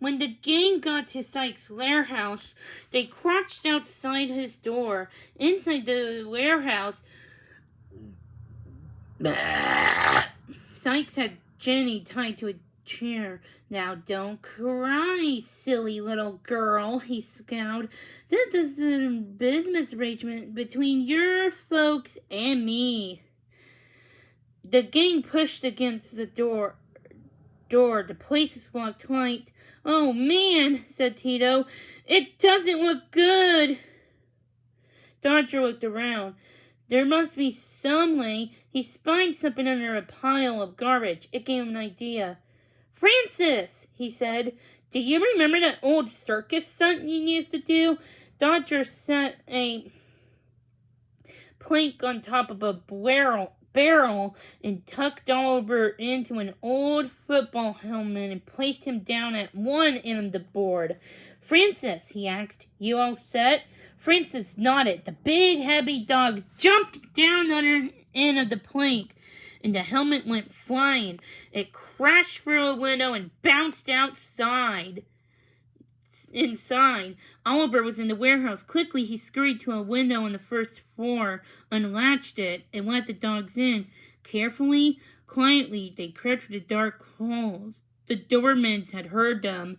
When the gang got to Sykes' warehouse, they crouched outside his door. Inside the warehouse, Sykes had Jenny tied to a chair. "Now don't cry, silly little girl," he scowled. "This is a business arrangement between your folks and me." The gang pushed against the door. The place is locked tight. "Oh man," said Tito. "It doesn't look good." Dodger looked around. There must be some way. He spied something under a pile of garbage. It gave him an idea. "Francis," he said, "do you remember that old circus stunt you used to do?" Dodger set a plank on top of a barrel and tucked Oliver into an old football helmet and placed him down at one end of the board. "Francis," he asked, "you all set?" Francis nodded. The big, heavy dog jumped down the other end of the plank, and the helmet went flying. It crashed through a window and bounced outside. Inside, Oliver was in the warehouse. Quickly, he scurried to a window on the first floor, unlatched it, and let the dogs in. Carefully, quietly, they crept through the dark halls. The doormen had heard them.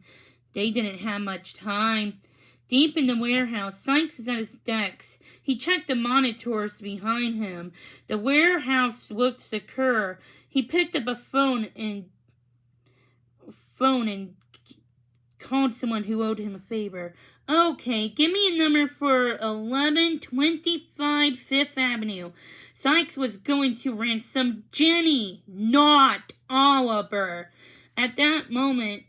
They didn't have much time. Deep in the warehouse, Sykes was at his desk. He checked the monitors behind him. The warehouse looked secure. He picked up a phone and called someone who owed him a favor. "Okay, give me a number for 1125 Fifth Avenue. Sykes was going to ransom Jenny, not Oliver." At that moment,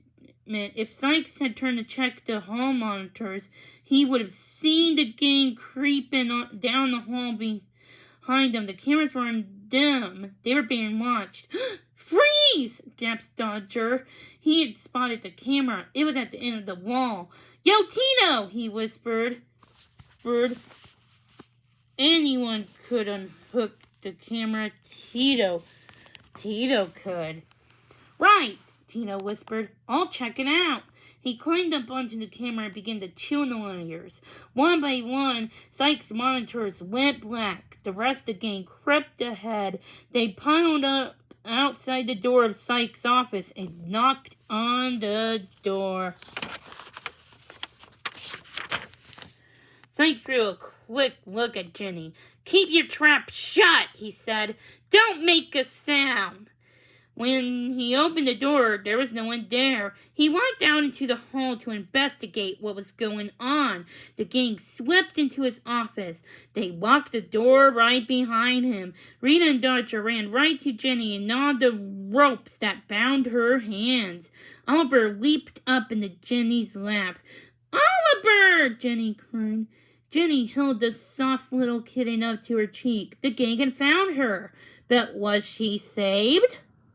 if Sykes had turned to check the hall monitors, he would have seen the gang creeping down the hall behind them. The cameras were on them. They were being watched. "Freeze!" gasped Dodger. He had spotted the camera. It was at the end of the wall. "Yo, Tino!" he whispered. Anyone could unhook the camera. Tito could. "Right," Tino whispered. "I'll check it out." He climbed up onto the camera and began to chew on the wires. One by one, Sykes' monitors went black. The rest of the gang crept ahead. They piled up outside the door of Sykes' office and knocked on the door. Sykes threw a quick look at Jenny. "Keep your trap shut," he said. "Don't make a sound." When he opened the door, there was no one there. He walked out into the hall to investigate what was going on. The gang swept into his office. They locked the door right behind him. Rita and Dodger ran right to Jenny and gnawed the ropes that bound her hands. Oliver leaped up into Jenny's lap. "Oliver!" Jenny cried. Jenny held the soft little kitten up to her cheek. The gang had found her. But was she saved?